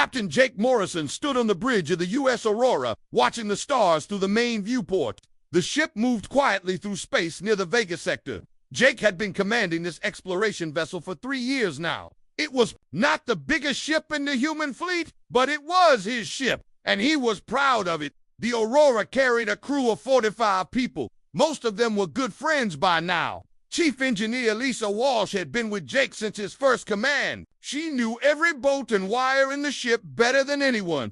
Captain Jake Morrison stood on the bridge of the U.S. Aurora, watching the stars through the main viewport. The ship moved quietly through space near the Vega sector. Jake had been commanding this exploration vessel for 3 years now. It was not the biggest ship in the human fleet, but it was his ship, and he was proud of it. The Aurora carried a crew of 45 people. Most of them were good friends by now. Chief Engineer Lisa Walsh had been with Jake since his first command. She knew every bolt and wire in the ship better than anyone.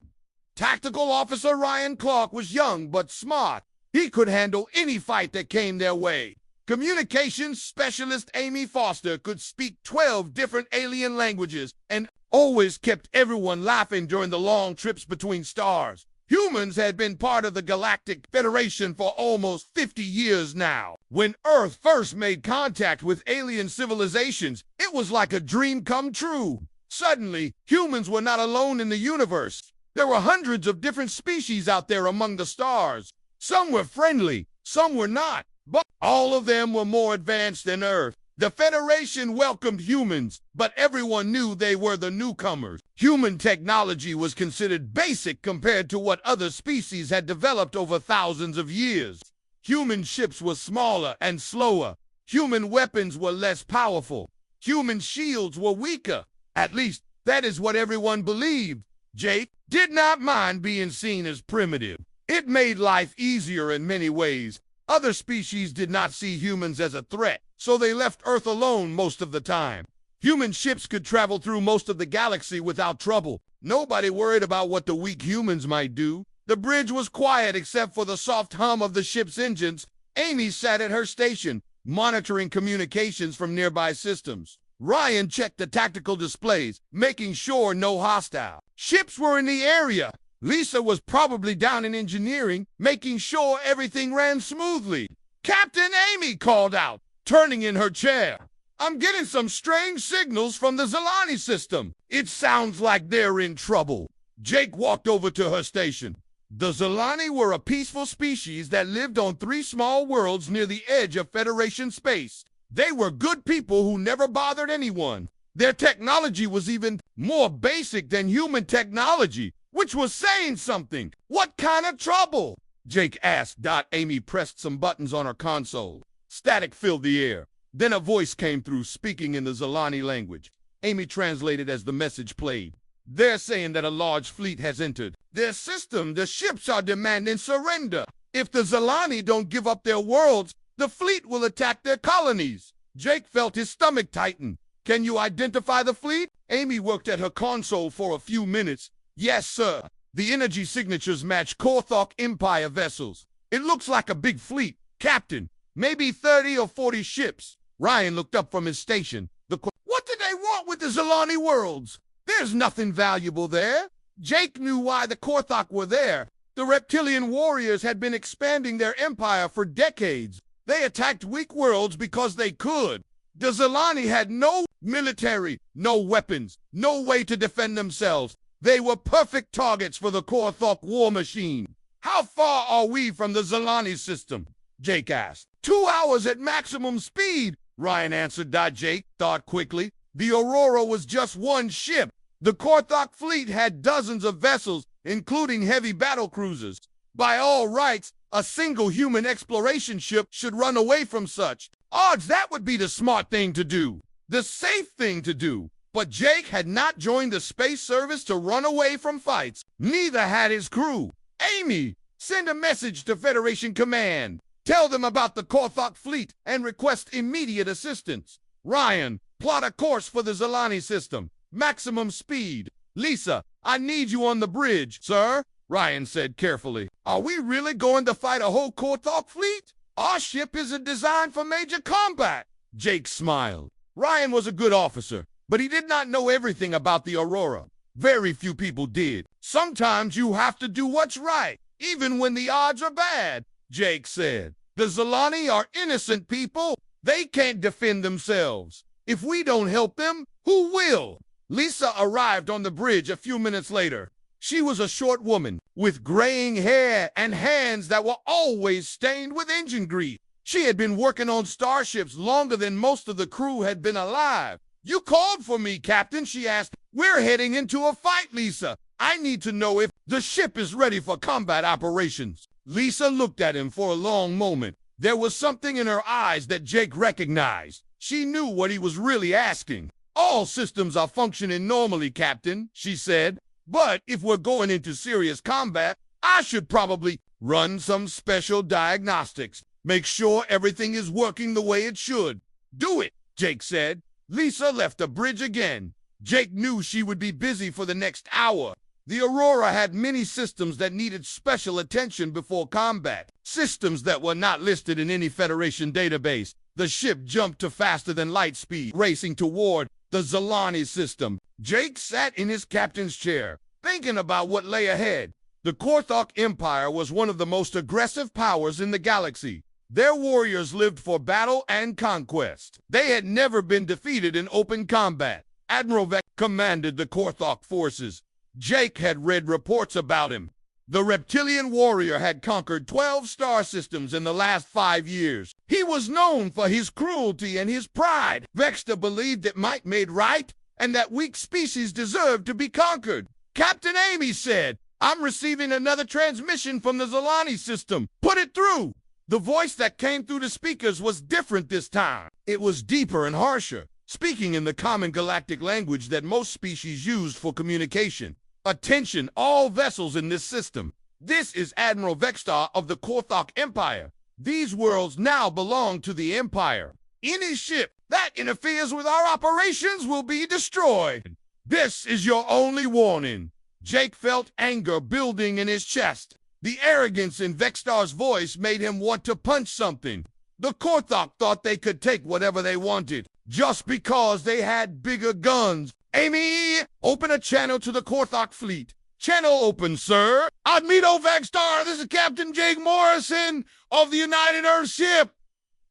Tactical Officer Ryan Clark was young but smart. He could handle any fight that came their way. Communications Specialist Amy Foster could speak 12 different alien languages and always kept everyone laughing during the long trips between stars. Humans had been part of the Galactic Federation for almost 50 years now. When Earth first made contact with alien civilizations, it was like a dream come true. Suddenly, humans were not alone in the universe. There were hundreds of different species out there among the stars. Some were friendly, some were not, but all of them were more advanced than Earth. The Federation welcomed humans, but everyone knew they were the newcomers. Human technology was considered basic compared to what other species had developed over thousands of years. Human ships were smaller and slower. Human weapons were less powerful. Human shields were weaker. At least, that is what everyone believed. Jake did not mind being seen as primitive. It made life easier in many ways. Other species did not see humans as a threat, so they left Earth alone most of the time. Human ships could travel through most of the galaxy without trouble. Nobody worried about what the weak humans might do. The bridge was quiet except for the soft hum of the ship's engines. Amy sat at her station, monitoring communications from nearby systems. Ryan checked the tactical displays, making sure no hostile ships were in the area. Lisa was probably down in engineering, making sure everything ran smoothly. Captain Amy called out, turning in her chair. I'm getting some strange signals from the Zolani system. It sounds like they're in trouble. Jake walked over to her station. The Zolani were a peaceful species that lived on 3 small worlds near the edge of Federation space. They were good people who never bothered anyone. Their technology was even more basic than human technology, which was saying something. What kind of trouble? Jake asked. Amy pressed some buttons on her console. Static filled the air. Then a voice came through, speaking in the Zolani language. Amy translated as the message played. They're saying that a large fleet has entered their system. The ships are demanding surrender. If the Zolani don't give up their worlds, the fleet will attack their colonies. Jake felt his stomach tighten. Can you identify the fleet? Amy worked at her console for a few minutes. Yes, sir. The energy signatures match Korthok Empire vessels. It looks like a big fleet. Captain, maybe 30 or 40 ships. Ryan looked up from his station. What do they want with the Zolani worlds? There's nothing valuable there. Jake knew why the Korthok were there. The reptilian warriors had been expanding their empire for decades. They attacked weak worlds because they could. The Zolani had no military, no weapons, no way to defend themselves. They were perfect targets for the Korthok war machine. How far are we from the Zolani system? Jake asked. 2 hours at maximum speed, Ryan answered. Jake thought quickly. The Aurora was just one ship. The Korthok fleet had dozens of vessels, including heavy battle cruisers. By all rights, a single human exploration ship should run away from such. Odds that would be the smart thing to do, the safe thing to do. But Jake had not joined the space service to run away from fights. Neither had his crew. Amy, send a message to Federation Command. Tell them about the Korthok fleet and request immediate assistance. Ryan, plot a course for the Zolani system. Maximum speed. Lisa, I need you on the bridge, sir, Ryan said carefully. Are we really going to fight a whole Korthok fleet? Our ship isn't designed for major combat. Jake smiled. Ryan was a good officer, but he did not know everything about the Aurora. Very few people did. Sometimes you have to do what's right, even when the odds are bad, Jake said. The Zolani are innocent people. They can't defend themselves. If we don't help them, who will? Lisa arrived on the bridge a few minutes later. She was a short woman with graying hair and hands that were always stained with engine grease. She had been working on starships longer than most of the crew had been alive. You called for me, Captain, she asked. We're heading into a fight, Lisa. I need to know if the ship is ready for combat operations. Lisa looked at him for a long moment. There was something in her eyes that Jake recognized. She knew what he was really asking. All systems are functioning normally, Captain, she said. But if we're going into serious combat, I should probably run some special diagnostics. Make sure everything is working the way it should. Do it, Jake said. Lisa left the bridge again. Jake knew she would be busy for the next hour. The Aurora had many systems that needed special attention before combat. Systems that were not listed in any Federation database. The ship jumped to faster than light speed, racing toward the Zalani system. Jake sat in his captain's chair, thinking about what lay ahead. The Korthok Empire was one of the most aggressive powers in the galaxy. Their warriors lived for battle and conquest. They had never been defeated in open combat. Admiral Vec commanded the Korthok forces. Jake had read reports about him. The reptilian warrior had conquered 12 star systems in the last 5 years. He was known for his cruelty and his pride. Vexta believed that might made right and that weak species deserved to be conquered. Captain Amy said, "I'm receiving another transmission from the Zalani system. Put it through." The voice that came through the speakers was different this time. It was deeper and harsher, speaking in the common galactic language that most species used for communication. "Attention, all vessels in this system. This is Admiral Vextar of the Korthok Empire. These worlds now belong to the Empire. Any ship that interferes with our operations will be destroyed. This is your only warning." Jake felt anger building in his chest. The arrogance in Vextar's voice made him want to punch something. The Korthok thought they could take whatever they wanted, just because they had bigger guns. "Amy, open a channel to the Korthok fleet." "Channel open, sir." "Admiral Vextar, this is Captain Jake Morrison of the United Earthship.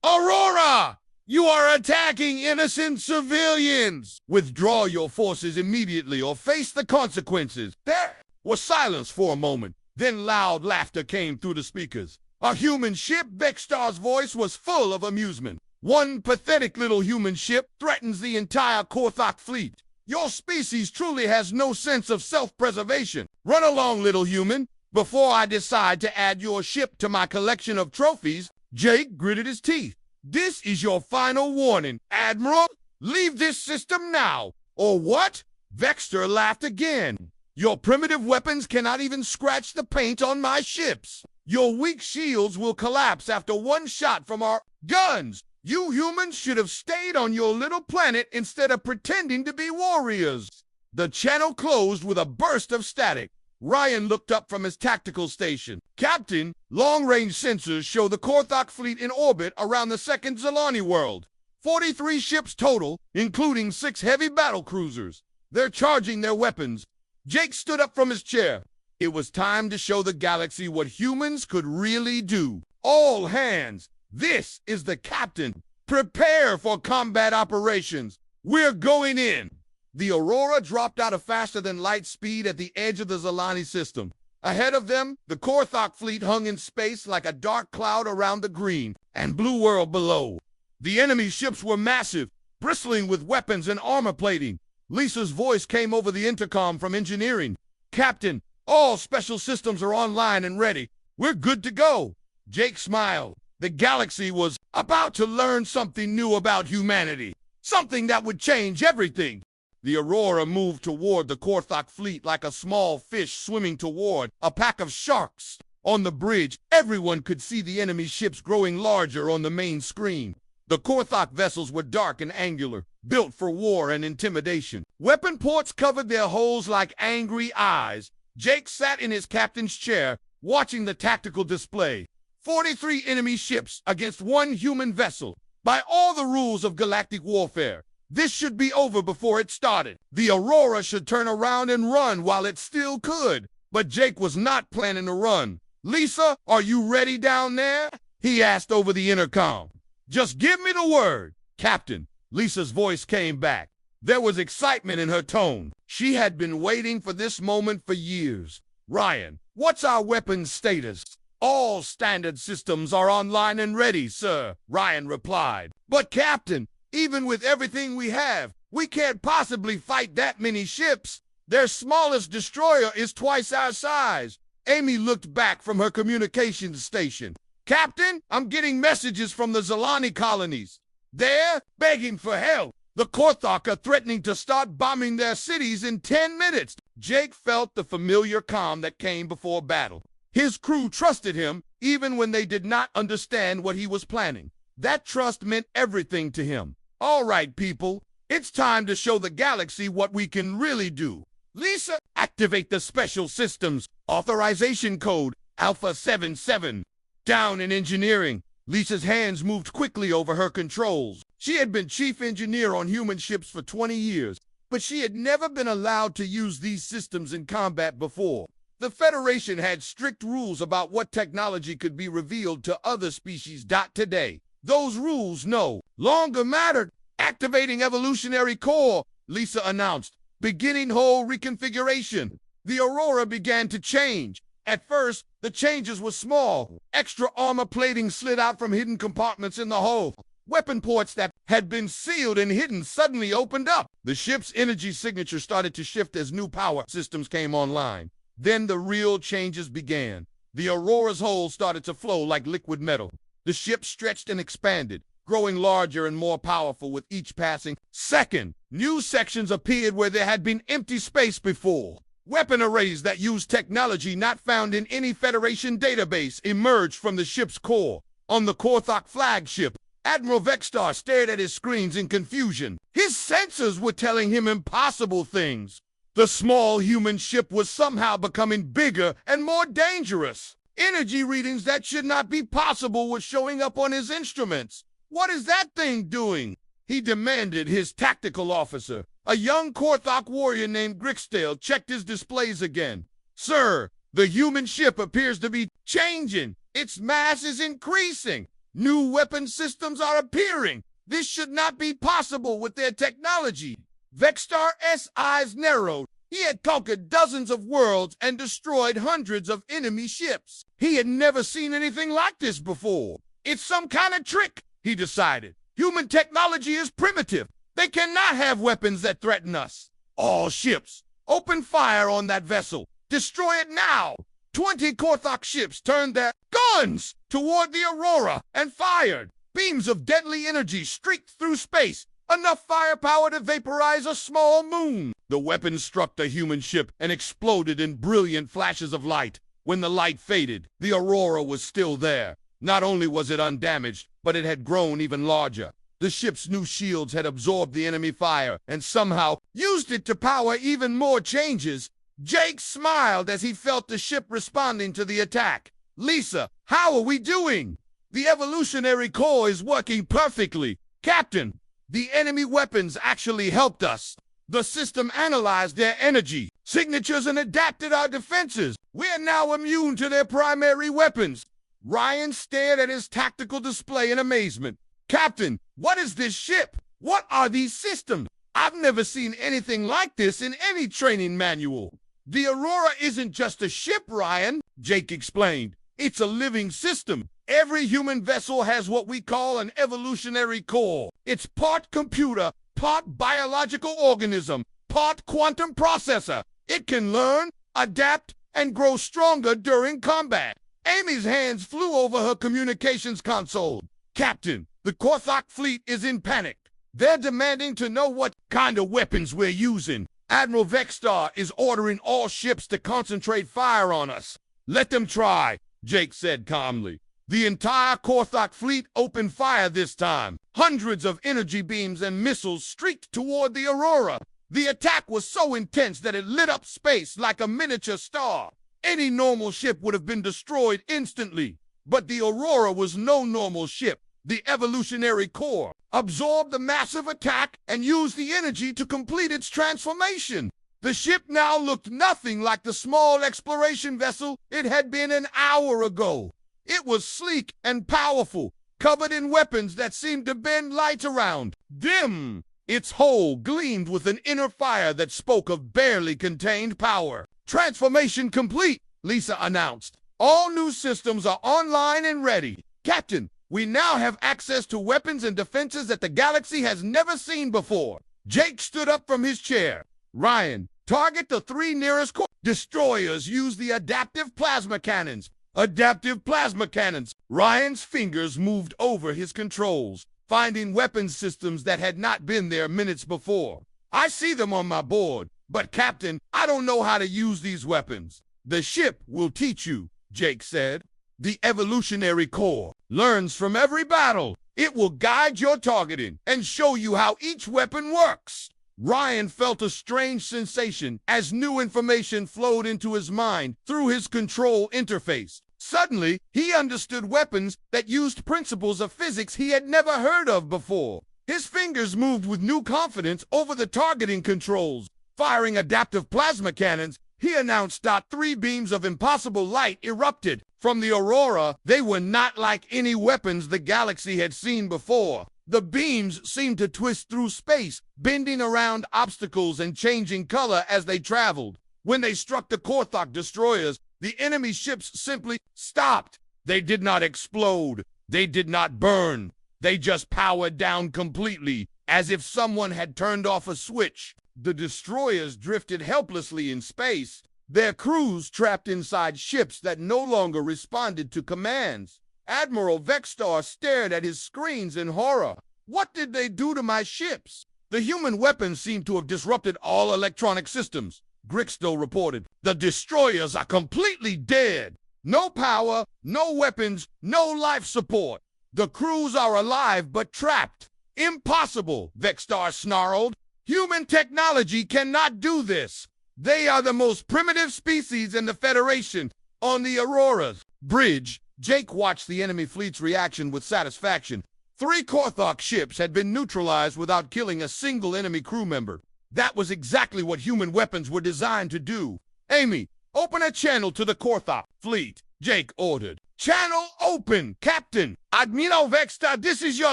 Aurora, you are attacking innocent civilians. Withdraw your forces immediately or face the consequences." There was silence for a moment. Then loud laughter came through the speakers. "A human ship?" Vextar's voice was full of amusement. "One pathetic little human ship threatens the entire Korthok fleet. Your species truly has no sense of self-preservation. Run along, little human, before I decide to add your ship to my collection of trophies." Jake gritted his teeth. "This is your final warning, Admiral. Leave this system now." "Or what?" Vextar laughed again. "Your primitive weapons cannot even scratch the paint on my ships. Your weak shields will collapse after one shot from our guns. You humans should have stayed on your little planet instead of pretending to be warriors." The channel closed with a burst of static. Ryan looked up from his tactical station. "Captain, long-range sensors show the Korthok fleet in orbit around the second Zalani world. 43 ships total, including 6 heavy battle cruisers. They're charging their weapons." Jake stood up from his chair. It was time to show the galaxy what humans could really do. "All hands, this is the captain. Prepare for combat operations. We're going in." The Aurora dropped out of faster-than-light speed at the edge of the Zalani system. Ahead of them, the Korthok fleet hung in space like a dark cloud around the green and blue world below. The enemy ships were massive, bristling with weapons and armor plating. Lisa's voice came over the intercom from engineering. "Captain, all special systems are online and ready. We're good to go." Jake smiled. The galaxy was about to learn something new about humanity, something that would change everything. The Aurora moved toward the Korthok fleet like a small fish swimming toward a pack of sharks. On the bridge, everyone could see the enemy ships growing larger on the main screen. The Korthok vessels were dark and angular, built for war and intimidation. Weapon ports covered their holes like angry eyes. Jake sat in his captain's chair, watching the tactical display. 43 enemy ships against 1 human vessel. By all the rules of galactic warfare, this should be over before it started. The Aurora should turn around and run while it still could. But Jake was not planning to run. "Lisa, are you ready down there?" he asked over the intercom. "Just give me the word." "Captain," Lisa's voice came back. There was excitement in her tone. She had been waiting for this moment for years. "Ryan, what's our weapons status?" "All standard systems are online and ready, sir," Ryan replied. "But Captain, even with everything we have, We can't possibly fight that many ships. Their smallest destroyer is twice our size. Amy looked back from her communications station. Captain, I'm getting messages from the Zalani colonies. They're begging for help. The Korthok are threatening to start bombing their cities in 10 minutes. Jake felt the familiar calm that came before battle. His crew trusted him, even when they did not understand what he was planning. That trust meant everything to him. All right, people, it's time to show the galaxy what we can really do. Lisa, activate the special systems. Authorization code, Alpha 77. Down in engineering. Lisa's hands moved quickly over her controls. She had been chief engineer on human ships for 20 years, but she had never been allowed to use these systems in combat before. The Federation had strict rules about what technology could be revealed to other species. Today, those rules no longer mattered. Activating evolutionary core, Lisa announced, beginning whole reconfiguration. The Aurora began to change. At first, the changes were small. Extra armor plating slid out from hidden compartments in the hull. Weapon ports that had been sealed and hidden suddenly opened up. The ship's energy signature started to shift as new power systems came online. Then the real changes began. The Aurora's hull started to flow like liquid metal. The ship stretched and expanded, growing larger and more powerful with each passing second. New sections appeared where there had been empty space before. Weapon arrays that used technology not found in any Federation database emerged from the ship's core. On the Korthok flagship, Admiral Vexstar stared at his screens in confusion. His sensors were telling him impossible things. The small human ship was somehow becoming bigger and more dangerous. Energy readings that should not be possible were showing up on his instruments. What is that thing doing? He demanded. His tactical officer, a young Korthok warrior named Grixdale, checked his displays again. Sir, the human ship appears to be changing. Its mass is increasing. New weapon systems are appearing. This should not be possible with their technology. Vexstar's eyes narrowed. He had conquered dozens of worlds and destroyed hundreds of enemy ships. He had never seen anything like this before. It's some kind of trick, he decided. Human technology is primitive. They cannot have weapons that threaten us. All ships, open fire on that vessel. Destroy it now. 20 Korthok ships turned their guns toward the Aurora and fired. Beams of deadly energy streaked through space, enough firepower to vaporize a small moon. The weapon struck the human ship and exploded in brilliant flashes of light. When the light faded, the Aurora was still there. Not only was it undamaged, but it had grown even larger. The ship's new shields had absorbed the enemy fire and somehow used it to power even more changes. Jake smiled as he felt the ship responding to the attack. Lisa, how are we doing? The evolutionary core is working perfectly. Captain, the enemy weapons actually helped us. The system analyzed their energy signatures and adapted our defenses. We are now immune to their primary weapons. Ryan stared at his tactical display in amazement. Captain, what is this ship? What are these systems? I've never seen anything like this in any training manual. The Aurora isn't just a ship, Ryan, Jake explained. It's a living system. Every human vessel has what we call an evolutionary core. It's part computer, part biological organism, part quantum processor. It can learn, adapt, and grow stronger during combat. Amy's hands flew over her communications console. Captain, the Korthok fleet is in panic. They're demanding to know what kind of weapons we're using. Admiral Vexstar is ordering all ships to concentrate fire on us. Let them try, Jake said calmly. The entire Korthok fleet opened fire this time. Hundreds of energy beams and missiles streaked toward the Aurora. The attack was so intense that it lit up space like a miniature star. Any normal ship would have been destroyed instantly. But the Aurora was no normal ship. The evolutionary core absorbed the massive attack and used the energy to complete its transformation. The ship now looked nothing like the small exploration vessel it had been an hour ago. It was sleek and powerful, covered in weapons that seemed to bend light around. Dim! Its hull gleamed with an inner fire that spoke of barely contained power. Transformation complete, Lisa announced. All new systems are online and ready. Captain, we now have access to weapons and defenses that the galaxy has never seen before. Jake stood up from his chair. Ryan, target the 3 nearest destroyers. Use the adaptive plasma cannons. Adaptive plasma cannons. Ryan's fingers moved over his controls, finding weapons systems that had not been there minutes before. I see them on my board, but Captain, I don't know how to use these weapons. The ship will teach you, Jake said. The evolutionary core learns from every battle. It will guide your targeting and show you how each weapon works. Ryan felt a strange sensation as new information flowed into his mind through his control interface. Suddenly, he understood weapons that used principles of physics he had never heard of before. His fingers moved with new confidence over the targeting controls. Firing adaptive plasma cannons, he announced. 3 beams of impossible light erupted from the aurora. They were not like any weapons the galaxy had seen before. The beams seemed to twist through space, bending around obstacles and changing color as they traveled. When they struck the Korthok destroyers, the enemy ships simply stopped. They did not explode. They did not burn. They just powered down completely, as if someone had turned off a switch. The destroyers drifted helplessly in space, their crews trapped inside ships that no longer responded to commands. Admiral Vexstar stared at his screens in horror. What did they do to my ships? The human weapons seem to have disrupted all electronic systems, Grixto reported. The destroyers are completely dead. No power, no weapons, no life support. The crews are alive but trapped. Impossible, Vexstar snarled. Human technology cannot do this. They are the most primitive species in the Federation. On the Aurora's bridge, Jake watched the enemy fleet's reaction with satisfaction. 3 Korthok ships had been neutralized without killing a single enemy crew member. That was exactly what human weapons were designed to do. Amy, open a channel to the Korthok fleet, Jake ordered. Channel open, Captain. Admiral Vexstar, this is your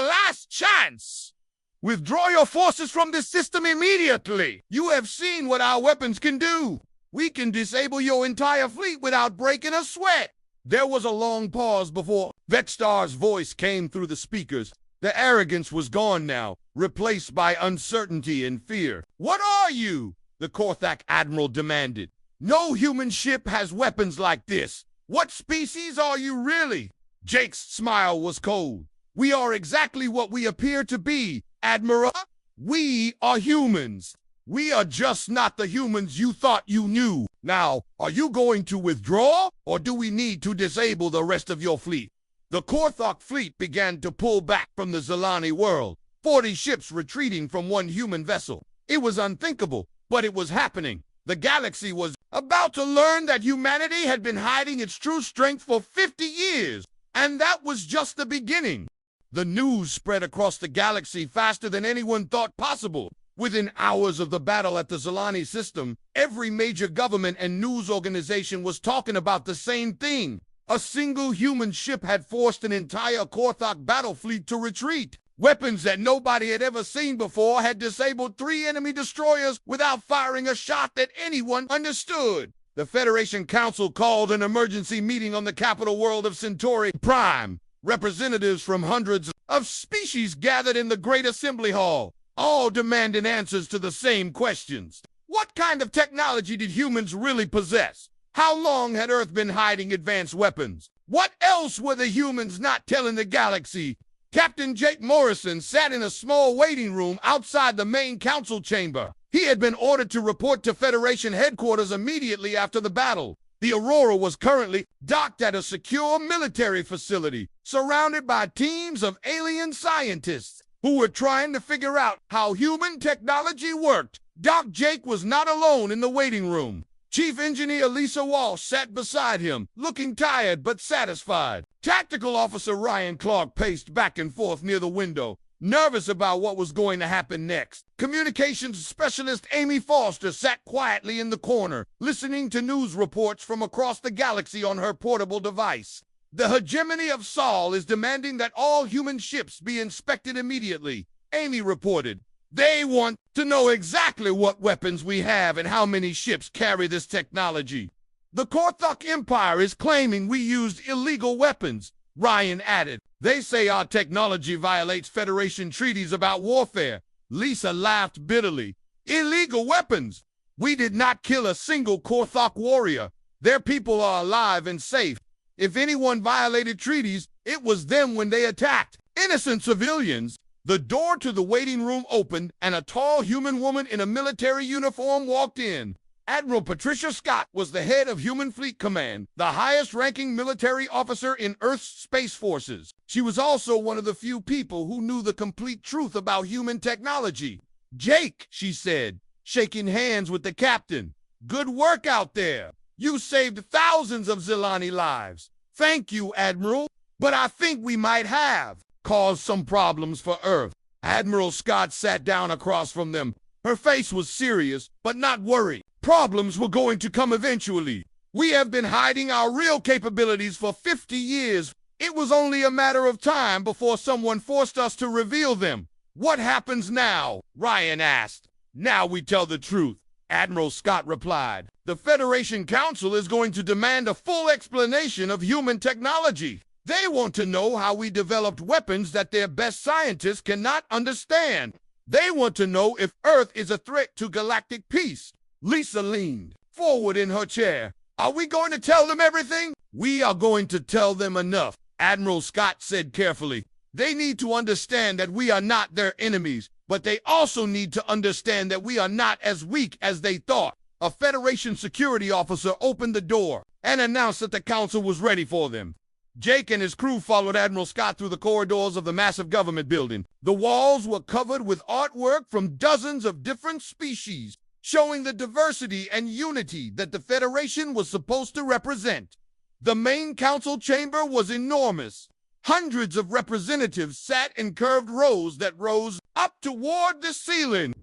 last chance. Withdraw your forces from this system immediately. You have seen what our weapons can do. We can disable your entire fleet without breaking a sweat. There was a long pause before Vexstar's voice came through the speakers. The arrogance was gone now, replaced by uncertainty and fear. What are you? The Korthok admiral demanded. No human ship has weapons like this. What species are you really? Jake's smile was cold. We are exactly what we appear to be, Admiral. We are humans. We are just not the humans you thought you knew. Now, are you going to withdraw, or do we need to disable the rest of your fleet? The Korthok fleet began to pull back from the Zilani world, 40 ships retreating from one human vessel. It was unthinkable, but it was happening. The galaxy was about to learn that humanity had been hiding its true strength for 50 years, and that was just the beginning. The news spread across the galaxy faster than anyone thought possible. Within hours of the battle at the Zilani system, every major government and news organization was talking about the same thing. A single human ship had forced an entire Korthok battle fleet to retreat. Weapons that nobody had ever seen before had disabled 3 enemy destroyers without firing a shot that anyone understood. The Federation Council called an emergency meeting on the capital world of Centauri Prime. Representatives from hundreds of species gathered in the Great Assembly Hall, all demanding answers to the same questions. What kind of technology did humans really possess? How long had Earth been hiding advanced weapons? What else were the humans not telling the galaxy? Captain Jake Morrison sat in a small waiting room outside the main council chamber. He had been ordered to report to Federation headquarters immediately after the battle. The Aurora was currently docked at a secure military facility, surrounded by teams of alien scientists who were trying to figure out how human technology worked. Doc Jake was not alone in the waiting room. Chief Engineer Lisa Walsh sat beside him, looking tired but satisfied. Tactical Officer Ryan Clark paced back and forth near the window, nervous about what was going to happen next. Communications Specialist Amy Foster sat quietly in the corner, listening to news reports from across the galaxy on her portable device. The hegemony of Sol is demanding that all human ships be inspected immediately, Amy reported. They want to know exactly what weapons we have and how many ships carry this technology. The Korthok Empire is claiming we used illegal weapons, Ryan added. They say our technology violates Federation treaties about warfare. Lisa laughed bitterly. Illegal weapons! We did not kill a single Korthok warrior. Their people are alive and safe. If anyone violated treaties, it was them when they attacked innocent civilians. The door to the waiting room opened, and a tall human woman in a military uniform walked in. Admiral Patricia Scott was the head of Human Fleet Command, the highest-ranking military officer in Earth's space forces. She was also one of the few people who knew the complete truth about human technology. "Jake," she said, shaking hands with the captain. "Good work out there. You saved thousands of Zilani lives. Thank you, Admiral. But I think we might have caused some problems for Earth." Admiral Scott sat down across from them. Her face was serious, but not worried. "Problems were going to come eventually. We have been hiding our real capabilities for 50 years. It was only a matter of time before someone forced us to reveal them." "What happens now?" Ryan asked. "Now we tell the truth," Admiral Scott replied. "The Federation Council is going to demand a full explanation of human technology. They want to know how we developed weapons that their best scientists cannot understand. They want to know if Earth is a threat to galactic peace." Lisa leaned forward in her chair. "Are we going to tell them everything?" "We are going to tell them enough," Admiral Scott said carefully. "They need to understand that we are not their enemies, but they also need to understand that we are not as weak as they thought." A Federation security officer opened the door and announced that the council was ready for them. Jake and his crew followed Admiral Scott through the corridors of the massive government building. The walls were covered with artwork from dozens of different species, showing the diversity and unity that the Federation was supposed to represent. The main council chamber was enormous. Hundreds of representatives sat in curved rows that rose up toward the ceiling.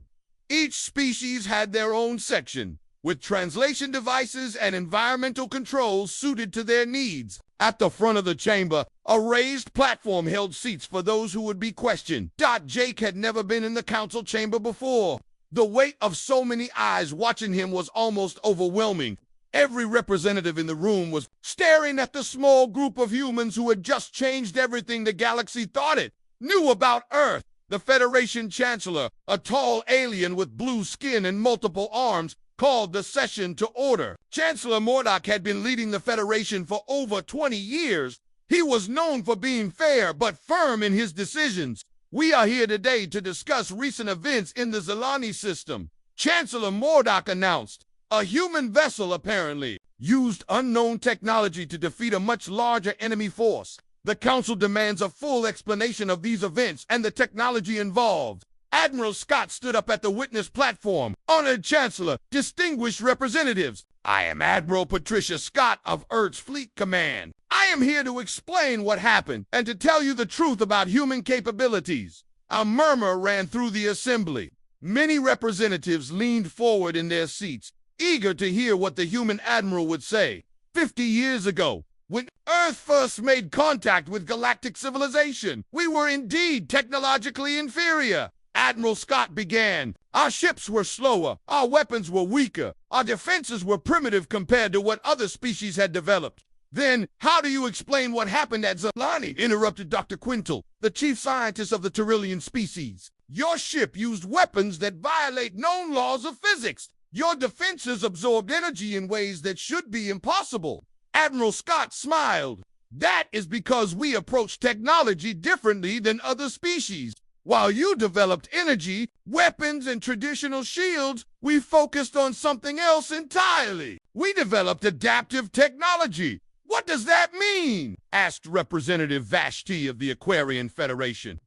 Each species had their own section, with translation devices and environmental controls suited to their needs. At the front of the chamber, a raised platform held seats for those who would be questioned. Jake had never been in the council chamber before. The weight of so many eyes watching him was almost overwhelming. Every representative in the room was staring at the small group of humans who had just changed everything the galaxy thought it knew about Earth. The Federation Chancellor, a tall alien with blue skin and multiple arms, called the session to order. Chancellor Mordok had been leading the Federation for over 20 years. He was known for being fair but firm in his decisions. "We are here today to discuss recent events in the Zilani system," Chancellor Mordok announced. "A human vessel apparently used unknown technology to defeat a much larger enemy force. The Council demands a full explanation of these events and the technology involved." Admiral Scott stood up at the witness platform. "Honored Chancellor, distinguished representatives, I am Admiral Patricia Scott of Earth's Fleet Command. I am here to explain what happened and to tell you the truth about human capabilities." A murmur ran through the assembly. Many representatives leaned forward in their seats, eager to hear what the human admiral would say. 50 years ago, when Earth first made contact with galactic civilization, we were indeed technologically inferior. Admiral Scott began. "Our ships were slower, our weapons were weaker, our defenses were primitive compared to what other species had developed." "Then, how do you explain what happened at Zilani?" interrupted Dr. Quintal, the chief scientist of the Tyrillian species. "Your ship used weapons that violate known laws of physics. Your defenses absorbed energy in ways that should be impossible." Admiral Scott smiled. "That is because we approach technology differently than other species. While you developed energy, weapons, and traditional shields, we focused on something else entirely. We developed adaptive technology." "What does that mean?" asked Representative Vashti of the Aquarian Federation.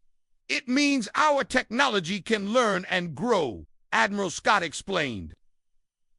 "It means our technology can learn and grow," Admiral Scott explained.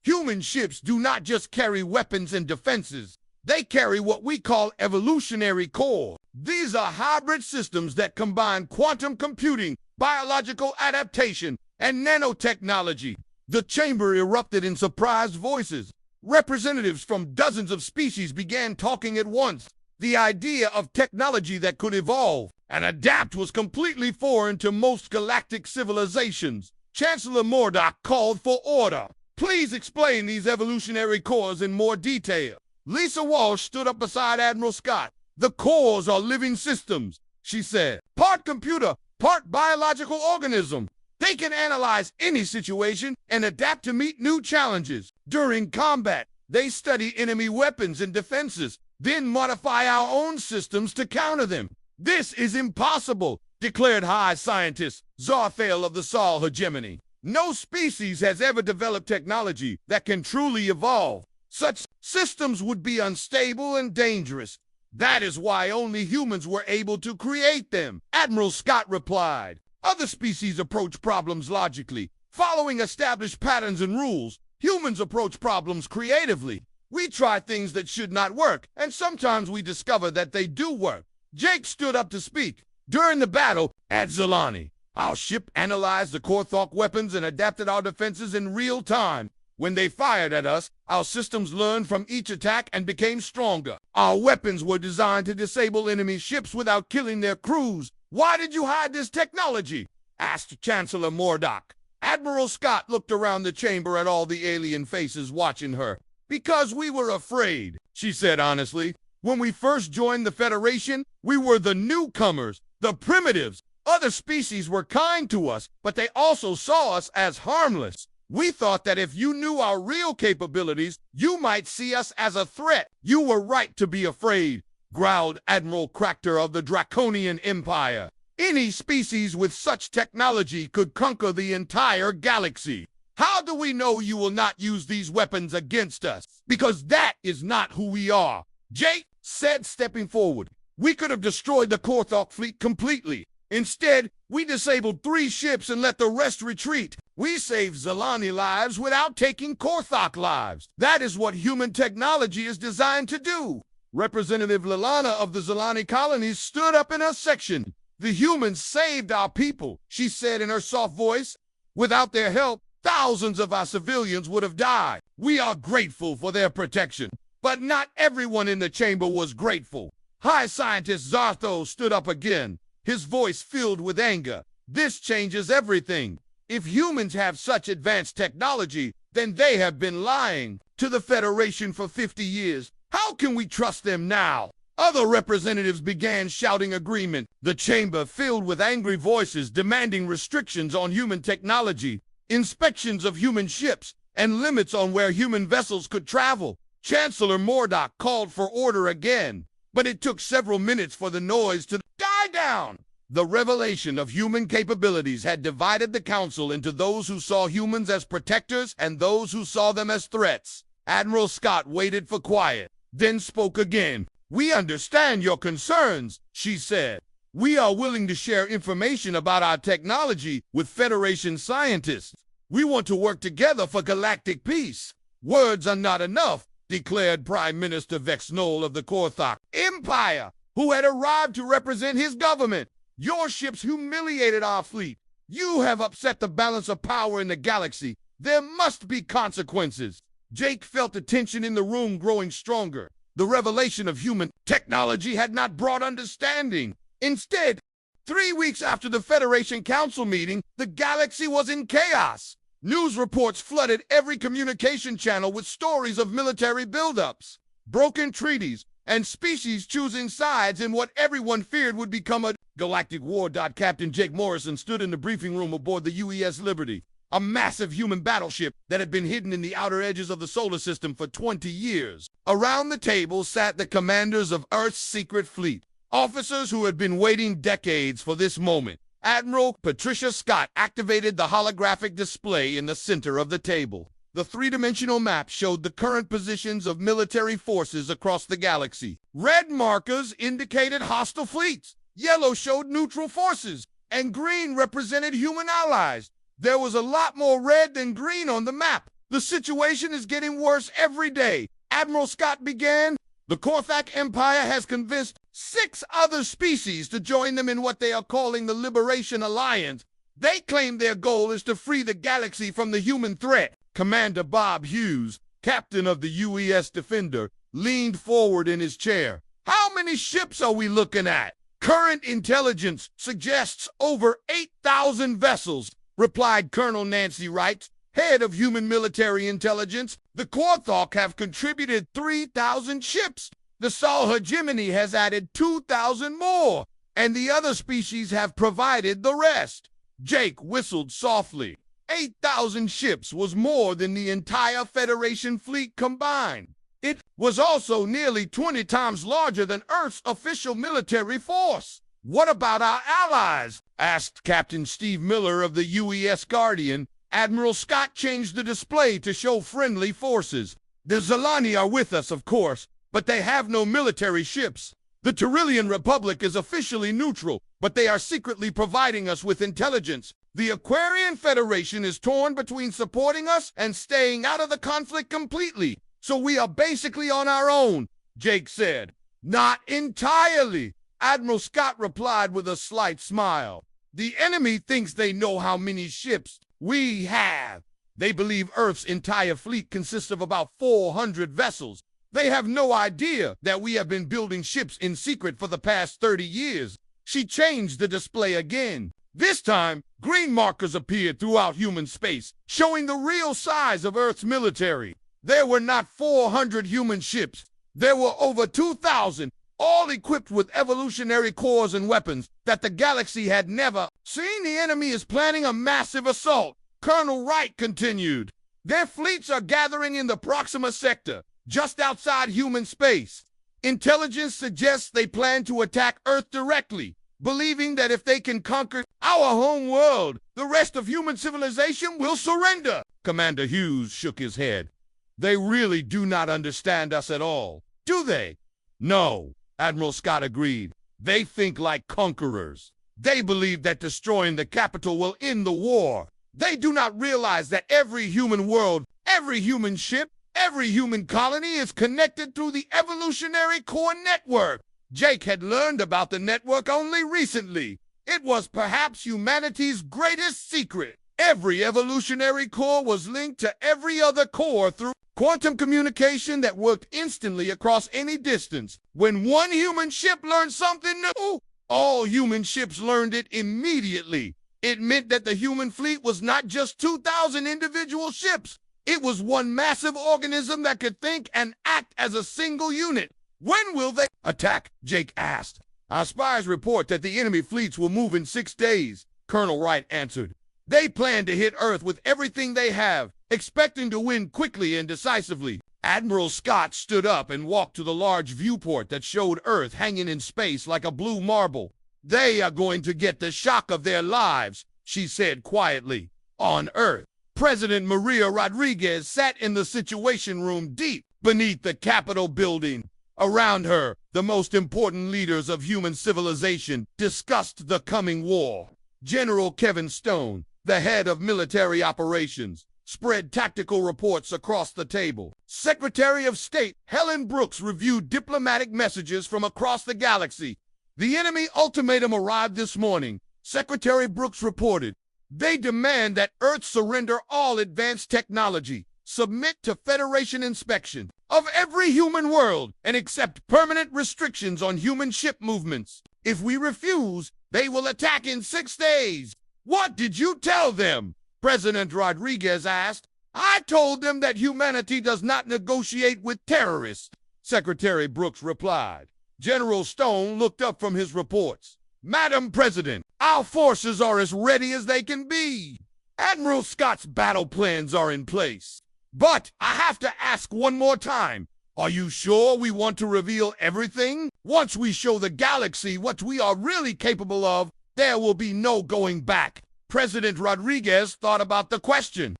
"Human ships do not just carry weapons and defenses. They carry what we call evolutionary core. These are hybrid systems that combine quantum computing, biological adaptation, and nanotechnology." The chamber erupted in surprised voices. Representatives from dozens of species began talking at once. The idea of technology that could evolve and adapt was completely foreign to most galactic civilizations. Chancellor Mordok called for order. "Please explain these evolutionary cores in more detail." Lisa Walsh stood up beside Admiral Scott. "The cores are living systems," she said. "Part computer, part biological organism. They can analyze any situation and adapt to meet new challenges. During combat, they study enemy weapons and defenses, then modify our own systems to counter them. This is impossible, declared High Scientist Zarthael of the Sol Hegemony. No species has ever developed technology that can truly evolve. Such systems would be unstable and dangerous. That is why only humans were able to create them, Admiral Scott replied. Other species approach problems logically, following established patterns and rules. Humans approach problems creatively. We try things that should not work, and sometimes we discover that they do work. Jake stood up to speak. During the battle at Zalani, our ship analyzed the Korthok weapons and adapted our defenses in real time. When they fired at us, our systems learned from each attack and became stronger. Our weapons were designed to disable enemy ships without killing their crews. Why did you hide this technology? Asked Chancellor Mordock. Admiral Scott looked around the chamber at all the alien faces watching her. Because we were afraid, she said honestly. When we first joined the Federation, we were the newcomers, the primitives. Other species were kind to us, but they also saw us as harmless. We thought that if you knew our real capabilities, you might see us as a threat. You were right to be afraid, growled Admiral Cractor of the Draconian Empire. Any species with such technology could conquer the entire galaxy. How do we know you will not use these weapons against us? Because that is not who we are, Jake said, stepping forward. We could have destroyed the Korthok fleet completely. Instead, we disabled 3 ships and let the rest retreat. We saved Zalani lives without taking Korthok lives. That is what human technology is designed to do. Representative Lalana of the Zalani colonies stood up in her section. The humans saved our people, she said in her soft voice. Without their help, thousands of our civilians would have died. We are grateful for their protection. But not everyone in the chamber was grateful. High Scientist Zartho stood up again, his voice filled with anger. This changes everything. If humans have such advanced technology, then they have been lying to the Federation for 50 years. How can we trust them now? Other representatives began shouting agreement. The chamber filled with angry voices demanding restrictions on human technology, inspections of human ships, and limits on where human vessels could travel. Chancellor Mordock called for order again, but it took several minutes for the noise to die down. The revelation of human capabilities had divided the council into those who saw humans as protectors and those who saw them as threats. Admiral Scott waited for quiet, then spoke again. We understand your concerns, she said. We are willing to share information about our technology with Federation scientists. We want to work together for galactic peace. Words are not enough, declared Prime Minister Vexnol of the Korthok Empire, who had arrived to represent his government. Your ships humiliated our fleet. You have upset the balance of power in the galaxy. There must be consequences. Jake felt the tension in the room growing stronger. The revelation of human technology had not brought understanding. Instead, 3 weeks after the Federation Council meeting, the galaxy was in chaos. News reports flooded every communication channel with stories of military buildups, broken treaties, and species choosing sides in what everyone feared would become a galactic war. Captain Jake Morrison stood in the briefing room aboard the UES Liberty, a massive human battleship that had been hidden in the outer edges of the solar system for 20 years. Around the table sat the commanders of Earth's secret fleet, officers who had been waiting decades for this moment. Admiral Patricia Scott activated the holographic display in the center of the table. The three-dimensional map showed the current positions of military forces across the galaxy. Red markers indicated hostile fleets, yellow showed neutral forces, and green represented human allies. There was a lot more red than green on the map. The situation is getting worse every day. Admiral Scott began. The Korthak Empire has convinced 6 other species to join them in what they are calling the Liberation Alliance. They claim their goal is to free the galaxy from the human threat. Commander Bob Hughes, captain of the UES Defender, leaned forward in his chair. How many ships are we looking at? Current intelligence suggests over 8,000 vessels, replied Colonel Nancy Wright, head of human military intelligence. The Korthok have contributed 3,000 ships. The Sol Hegemony has added 2,000 more, and the other species have provided the rest. Jake whistled softly. 8,000 ships was more than the entire Federation fleet combined. It was also nearly 20 times larger than Earth's official military force. What about our allies? Asked Captain Steve Miller of the UES Guardian. Admiral Scott changed the display to show friendly forces. The Zalani are with us, of course, but they have no military ships. The Tyrillian Republic is officially neutral, but they are secretly providing us with intelligence. The Aquarian Federation is torn between supporting us and staying out of the conflict completely. So we are basically on our own, Jake said. Not entirely, Admiral Scott replied with a slight smile. The enemy thinks they know how many ships we have. They believe Earth's entire fleet consists of about 400 vessels. They have no idea that we have been building ships in secret for the past 30 years. She changed the display again. This time, green markers appeared throughout human space, showing the real size of Earth's military. There were not 400 human ships. There were over 2,000, all equipped with evolutionary cores and weapons that the galaxy had never seen. The enemy is planning a massive assault, Colonel Wright continued. Their fleets are gathering in the Proxima sector, just outside human space. Intelligence suggests they plan to attack Earth directly, believing that if they can conquer our home world, the rest of human civilization will surrender. Commander Hughes shook his head. They really do not understand us at all, do they? No, Admiral Scott agreed. They think like conquerors. They believe that destroying the capital will end the war. They do not realize that every human world, every human ship, every human colony is connected through the evolutionary core network. Jake had learned about the network only recently. It was perhaps humanity's greatest secret. Every evolutionary core was linked to every other core through quantum communication that worked instantly across any distance. When one human ship learned something new, all human ships learned it immediately. It meant that the human fleet was not just 2,000 individual ships. It was one massive organism that could think and act as a single unit. When will they attack? Jake asked. Our spies report that the enemy fleets will move in 6 days, Colonel Wright answered. They plan to hit Earth with everything they have, expecting to win quickly and decisively. Admiral Scott stood up and walked to the large viewport that showed Earth hanging in space like a blue marble. They are going to get the shock of their lives, she said quietly. On Earth, President Maria Rodriguez sat in the Situation Room deep beneath the Capitol building. Around her, the most important leaders of human civilization discussed the coming war. General Kevin Stone, the head of military operations, spread tactical reports across the table. Secretary of State Helen Brooks reviewed diplomatic messages from across the galaxy. The enemy ultimatum arrived this morning, Secretary Brooks reported. They demand that Earth surrender all advanced technology, submit to Federation inspection of every human world, and accept permanent restrictions on human ship movements. If we refuse, they will attack in 6 days. What did you tell them? President Rodriguez asked. I told them that humanity does not negotiate with terrorists, Secretary Brooks replied. General Stone looked up from his reports. Madam President, our forces are as ready as they can be. Admiral Scott's battle plans are in place. But I have to ask one more time. Are you sure we want to reveal everything? Once we show the galaxy what we are really capable of, there will be no going back. President Rodriguez thought about the question.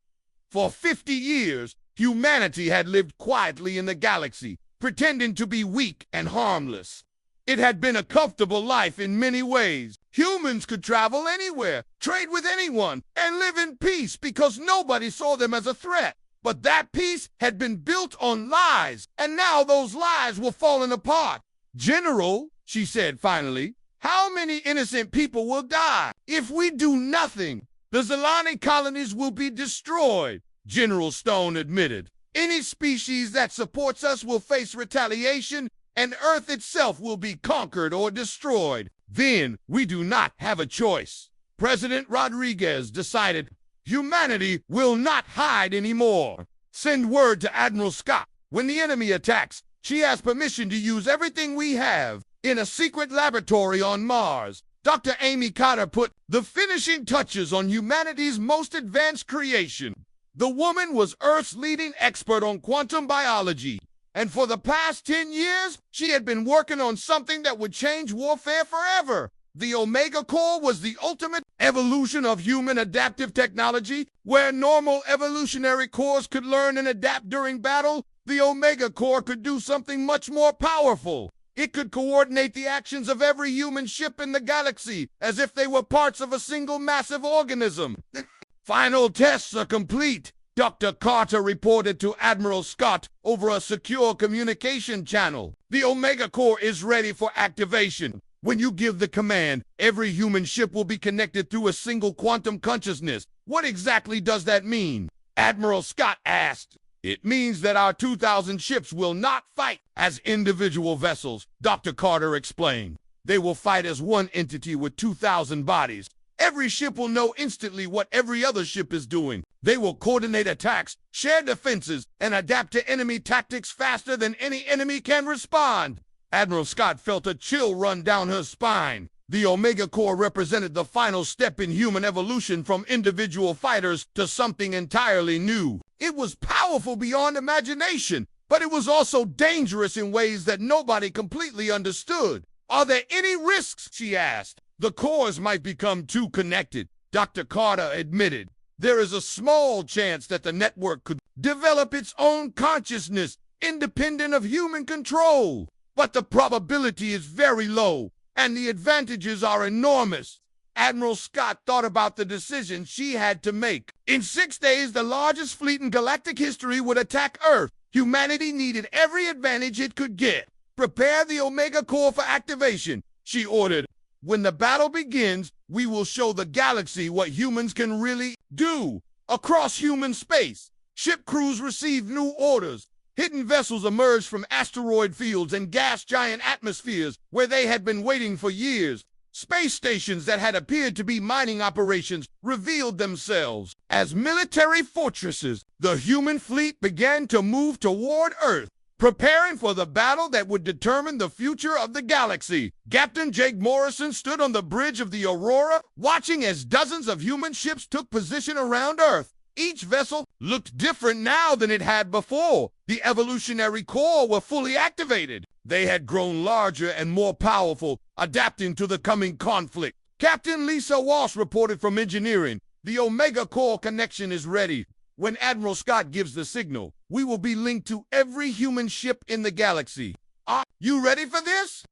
For 50 years, humanity had lived quietly in the galaxy, pretending to be weak and harmless. It had been a comfortable life in many ways. Humans could travel anywhere, trade with anyone, and live in peace because nobody saw them as a threat. But that peace had been built on lies, and now those lies were falling apart. General, she said finally, how many innocent people will die if we do nothing? The Zalani colonies will be destroyed, General Stone admitted. Any species that supports us will face retaliation, and Earth itself will be conquered or destroyed. Then we do not have a choice. President Rodriguez decided humanity will not hide anymore. Send word to Admiral Scott. When the enemy attacks, she has permission to use everything we have in a secret laboratory on Mars. Dr. Amy Carter put the finishing touches on humanity's most advanced creation. The woman was Earth's leading expert on quantum biology, and for the past 10 years, she had been working on something that would change warfare forever. The Omega Core was the ultimate evolution of human adaptive technology, where normal evolutionary cores could learn and adapt during battle. The Omega Core could do something much more powerful. It could coordinate the actions of every human ship in the galaxy as if they were parts of a single massive organism. Final tests are complete, Dr. Carter reported to Admiral Scott over a secure communication channel. The Omega Core is ready for activation. When you give the command, every human ship will be connected through a single quantum consciousness. What exactly does that mean? Admiral Scott asked. It means that our 2,000 ships will not fight as individual vessels, Dr. Carter explained. They will fight as one entity with 2,000 bodies. Every ship will know instantly what every other ship is doing. They will coordinate attacks, share defenses, and adapt to enemy tactics faster than any enemy can respond. Admiral Scott felt a chill run down her spine. The Omega Core represented the final step in human evolution from individual fighters to something entirely new. It was powerful beyond imagination, but it was also dangerous in ways that nobody completely understood. Are there any risks? She asked. The cores might become too connected, Dr. Carter admitted. There is a small chance that the network could develop its own consciousness, independent of human control. But the probability is very low, and the advantages are enormous. Admiral Scott thought about the decision she had to make. In 6 days, the largest fleet in galactic history would attack Earth. Humanity needed every advantage it could get. Prepare the Omega Core for activation, she ordered. When the battle begins, we will show the galaxy what humans can really do. Across human space, ship crews received new orders. Hidden vessels emerged from asteroid fields and gas giant atmospheres where they had been waiting for years. Space stations that had appeared to be mining operations revealed themselves as military fortresses. The human fleet began to move toward Earth, preparing for the battle that would determine the future of the galaxy. Captain Jake Morrison stood on the bridge of the Aurora, watching as dozens of human ships took position around Earth. Each vessel looked different now than it had before. The evolutionary core were fully activated. They had grown larger and more powerful, adapting to the coming conflict. Captain Lisa Walsh reported from engineering. The Omega Core connection is ready. When Admiral Scott gives the signal, we will be linked to every human ship in the galaxy. Are you ready for this?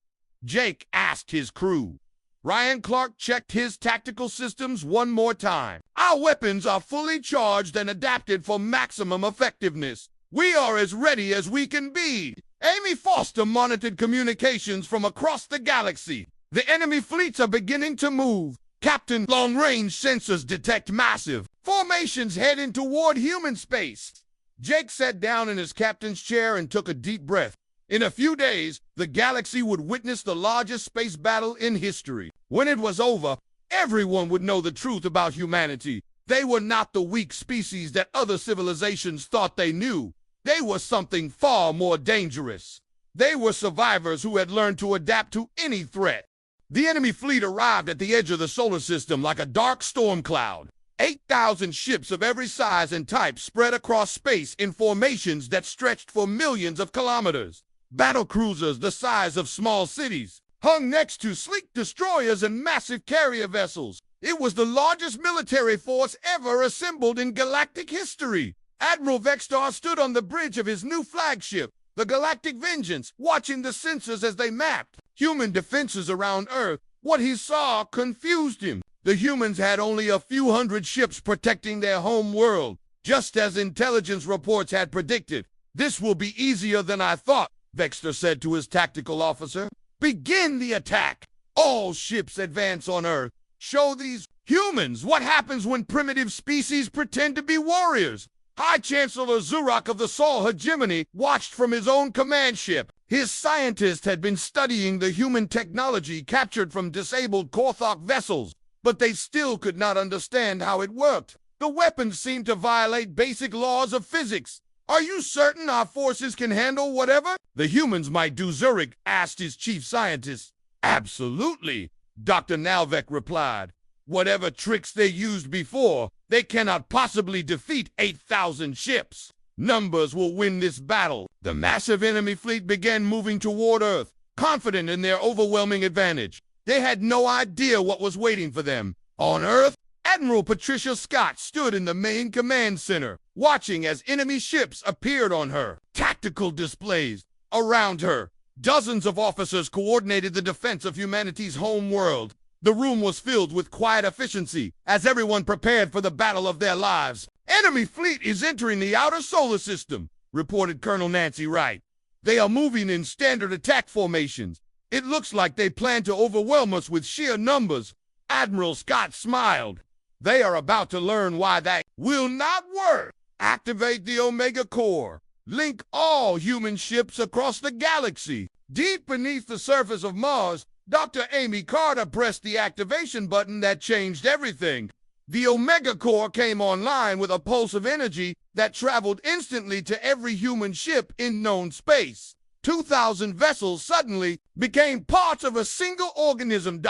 Jake asked his crew. Ryan Clark checked his tactical systems one more time. Our weapons are fully charged and adapted for maximum effectiveness. We are as ready as we can be. Amy Foster monitored communications from across the galaxy. The enemy fleets are beginning to move. Captain, long-range sensors detect massive formations heading toward human space. Jake sat down in his captain's chair and took a deep breath. In a few days, the galaxy would witness the largest space battle in history. When it was over, everyone would know the truth about humanity. They were not the weak species that other civilizations thought they knew. They were something far more dangerous. They were survivors who had learned to adapt to any threat. The enemy fleet arrived at the edge of the solar system like a dark storm cloud. 8,000 ships of every size and type spread across space in formations that stretched for millions of kilometers. Battle cruisers the size of small cities hung next to sleek destroyers and massive carrier vessels. It was the largest military force ever assembled in galactic history. Admiral Vextar stood on the bridge of his new flagship, the Galactic Vengeance, watching the sensors as they mapped human defenses around Earth. What he saw confused him. The humans had only a few hundred ships protecting their home world, just as intelligence reports had predicted. This will be easier than I thought, Vexter said to his tactical officer. Begin the attack. All ships advance on Earth. Show these humans what happens when primitive species pretend to be warriors. High Chancellor Zurak of the Sol Hegemony watched from his own command ship. His scientists had been studying the human technology captured from disabled Korthok vessels, but they still could not understand how it worked. The weapons seemed to violate basic laws of physics. Are you certain our forces can handle whatever the humans might do? Zurak asked his chief scientist. Absolutely. Dr. Nalvek replied. Whatever tricks they used before, they cannot possibly defeat 8,000 ships. Numbers will win this battle. The massive enemy fleet began moving toward Earth, confident in their overwhelming advantage. They had no idea what was waiting for them. On Earth, Admiral Patricia Scott stood in the main command center, watching as enemy ships appeared on her. Tactical displays around her. Dozens of officers coordinated the defense of humanity's home world. The room was filled with quiet efficiency as everyone prepared for the battle of their lives. Enemy fleet is entering the outer solar system, reported Colonel Nancy Wright. They are moving in standard attack formations. It looks like they plan to overwhelm us with sheer numbers. Admiral Scott smiled. They are about to learn why that will not work. Activate the Omega Core. Link all human ships across the galaxy. Deep beneath the surface of Mars, Dr. Amy Carter pressed the activation button that changed everything. The Omega Core came online with a pulse of energy that traveled instantly to every human ship in known space. 2,000 vessels suddenly became parts of a single organism.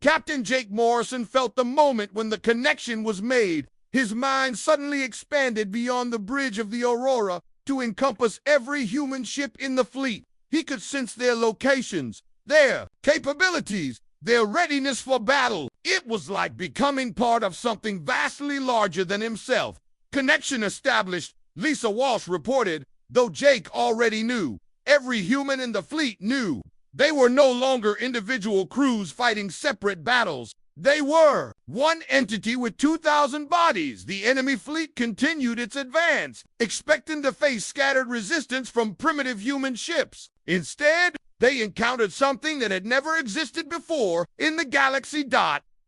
Captain Jake Morrison felt the moment when the connection was made. His mind suddenly expanded beyond the bridge of the Aurora to encompass every human ship in the fleet. He could sense their locations, their capabilities, their readiness for battle. It was like becoming part of something vastly larger than himself. Connection established, Lisa Walsh reported, though Jake already knew. Every human in the fleet knew. They were no longer individual crews fighting separate battles. They were one entity with 2,000 bodies. The enemy fleet continued its advance, expecting to face scattered resistance from primitive human ships. Instead, they encountered something that had never existed before in the galaxy.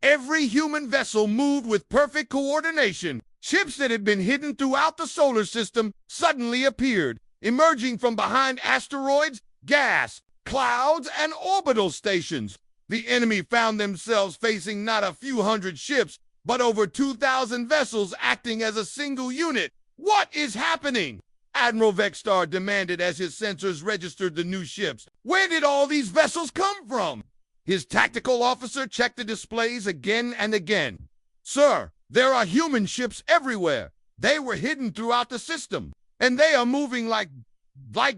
Every human vessel moved with perfect coordination. Ships that had been hidden throughout the solar system suddenly appeared, emerging from behind asteroids, gas clouds, and orbital stations. The enemy found themselves facing not a few hundred ships, but over 2,000 vessels acting as a single unit. What is happening? Admiral Vexstar demanded as his sensors registered the new ships. Where did all these vessels come from? His tactical officer checked the displays again and again. Sir, there are human ships everywhere. They were hidden throughout the system, and they are moving like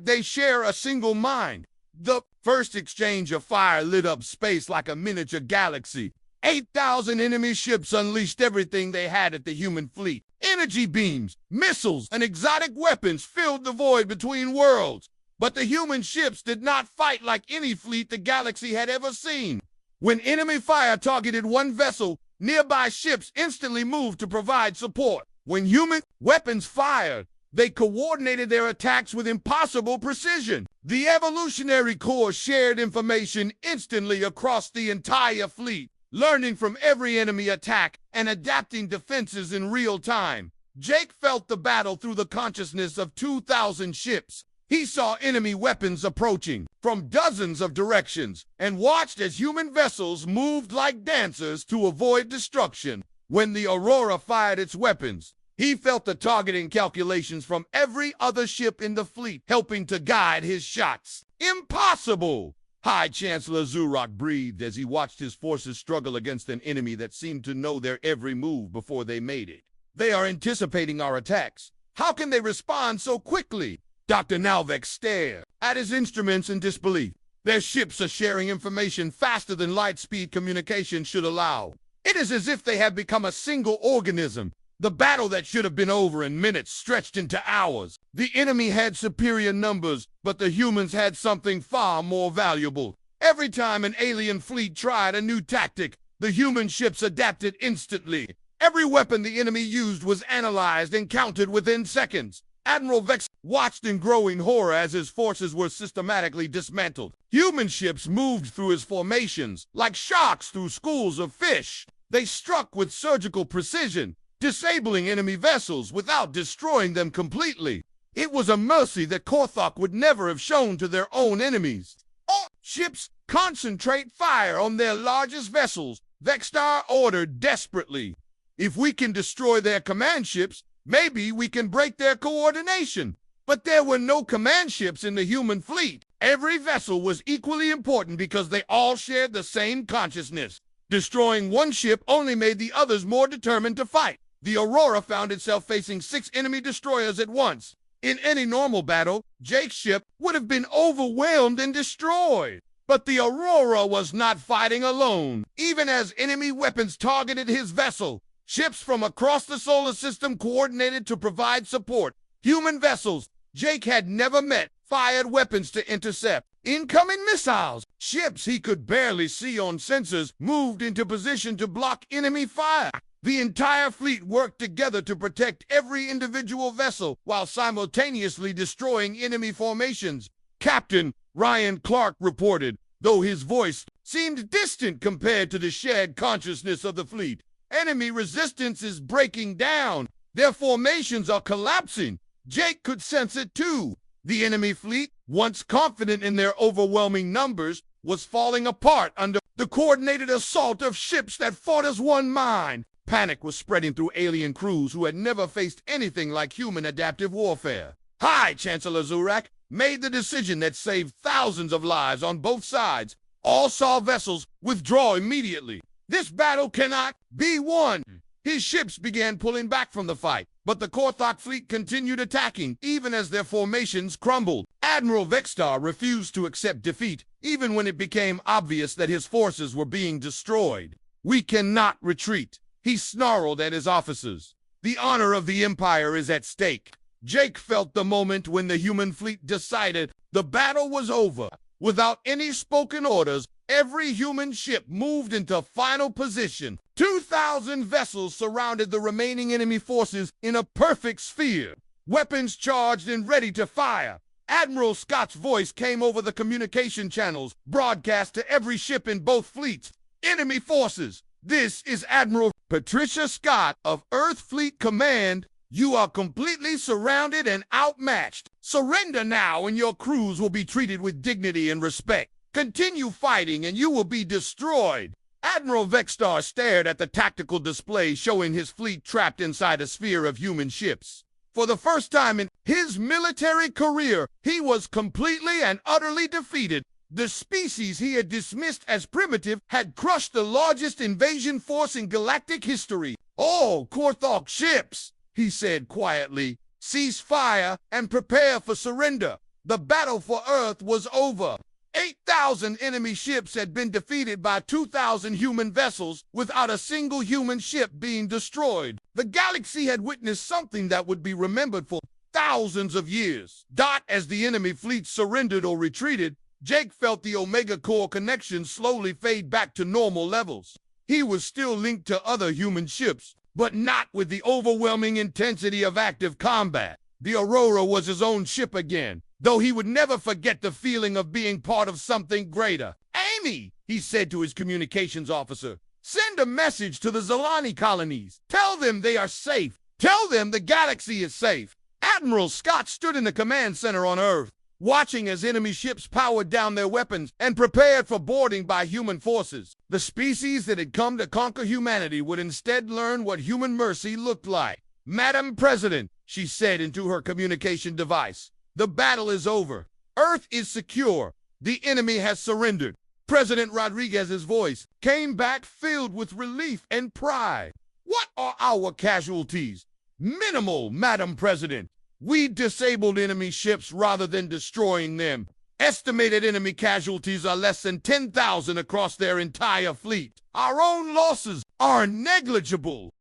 they share a single mind. The first exchange of fire lit up space like a miniature galaxy. 8,000 enemy ships unleashed everything they had at the human fleet. Energy beams, missiles, and exotic weapons filled the void between worlds. But the human ships did not fight like any fleet the galaxy had ever seen. When enemy fire targeted one vessel, nearby ships instantly moved to provide support. When human weapons fired, they coordinated their attacks with impossible precision. The Evolutionary Corps shared information instantly across the entire fleet, learning from every enemy attack and adapting defenses in real time. Jake felt the battle through the consciousness of 2,000 ships. He saw enemy weapons approaching from dozens of directions and watched as human vessels moved like dancers to avoid destruction. When the Aurora fired its weapons, he felt the targeting calculations from every other ship in the fleet helping to guide his shots. Impossible! High Chancellor Zurok breathed as he watched his forces struggle against an enemy that seemed to know their every move before they made it. They are anticipating our attacks. How can they respond so quickly? Dr. Nalvek stared at his instruments in disbelief. Their ships are sharing information faster than light-speed communication should allow. It is as if they have become a single organism. The battle that should have been over in minutes stretched into hours. The enemy had superior numbers, but the humans had something far more valuable. Every time an alien fleet tried a new tactic, the human ships adapted instantly. Every weapon the enemy used was analyzed and countered within seconds. Admiral Vex watched in growing horror as his forces were systematically dismantled. Human ships moved through his formations like sharks through schools of fish. They struck with surgical precision, disabling enemy vessels without destroying them completely. It was a mercy that Korthok would never have shown to their own enemies. All ships concentrate fire on their largest vessels, Vexstar ordered desperately. If we can destroy their command ships, maybe we can break their coordination. But there were no command ships in the human fleet. Every vessel was equally important because they all shared the same consciousness. Destroying one ship only made the others more determined to fight. The Aurora found itself facing 6 enemy destroyers at once. In any normal battle, Jake's ship would have been overwhelmed and destroyed. But the Aurora was not fighting alone. Even as enemy weapons targeted his vessel, ships from across the solar system coordinated to provide support. Human vessels Jake had never met fired weapons to intercept incoming missiles. Ships he could barely see on sensors moved into position to block enemy fire. The entire fleet worked together to protect every individual vessel while simultaneously destroying enemy formations. Captain Ryan Clark reported, though his voice seemed distant compared to the shared consciousness of the fleet. Enemy resistance is breaking down. Their formations are collapsing. Jake could sense it too. The enemy fleet, once confident in their overwhelming numbers, was falling apart under the coordinated assault of ships that fought as one mind. Panic was spreading through alien crews who had never faced anything like human adaptive warfare. High Chancellor Zurak made the decision that saved thousands of lives on both sides. All saw vessels withdraw immediately. This battle cannot be won. His ships began pulling back from the fight, but the Korthok fleet continued attacking, even as their formations crumbled. Admiral Vextar refused to accept defeat, even when it became obvious that his forces were being destroyed. "We cannot retreat," he snarled at his officers. "The honor of the Empire is at stake." Jake felt the moment when the human fleet decided the battle was over. Without any spoken orders, every human ship moved into final position. 2,000 vessels surrounded the remaining enemy forces in a perfect sphere, weapons charged and ready to fire. Admiral Scott's voice came over the communication channels, broadcast to every ship in both fleets. "Enemy forces, this is Admiral Patricia Scott of Earth Fleet Command. You are completely surrounded and outmatched. Surrender now and your crews will be treated with dignity and respect. Continue fighting and you will be destroyed." Admiral Vextar stared at the tactical display showing his fleet trapped inside a sphere of human ships. For the first time in his military career, he was completely and utterly defeated. The species he had dismissed as primitive had crushed the largest invasion force in galactic history. "All Korthok ships," he said quietly, "cease fire and prepare for surrender." The battle for Earth was over. 8,000 enemy ships had been defeated by 2,000 human vessels without a single human ship being destroyed. The galaxy had witnessed something that would be remembered for thousands of years. As the enemy fleet surrendered or retreated, Jake felt the Omega Core connection slowly fade back to normal levels. He was still linked to other human ships, but not with the overwhelming intensity of active combat. The Aurora was his own ship again, though he would never forget the feeling of being part of something greater. "Amy," he said to his communications officer, "send a message to the Zalani colonies. Tell them they are safe. Tell them the galaxy is safe." Admiral Scott stood in the command center on Earth, watching as enemy ships powered down their weapons and prepared for boarding by human forces. The species that had come to conquer humanity would instead learn what human mercy looked like. "Madam President," she said into her communication device, "the battle is over. Earth is secure. The enemy has surrendered." President Rodriguez's voice came back filled with relief and pride. "What are our casualties?" "Minimal, Madam President. We disabled enemy ships rather than destroying them. Estimated enemy casualties are less than 10,000 across their entire fleet. Our own losses are negligible."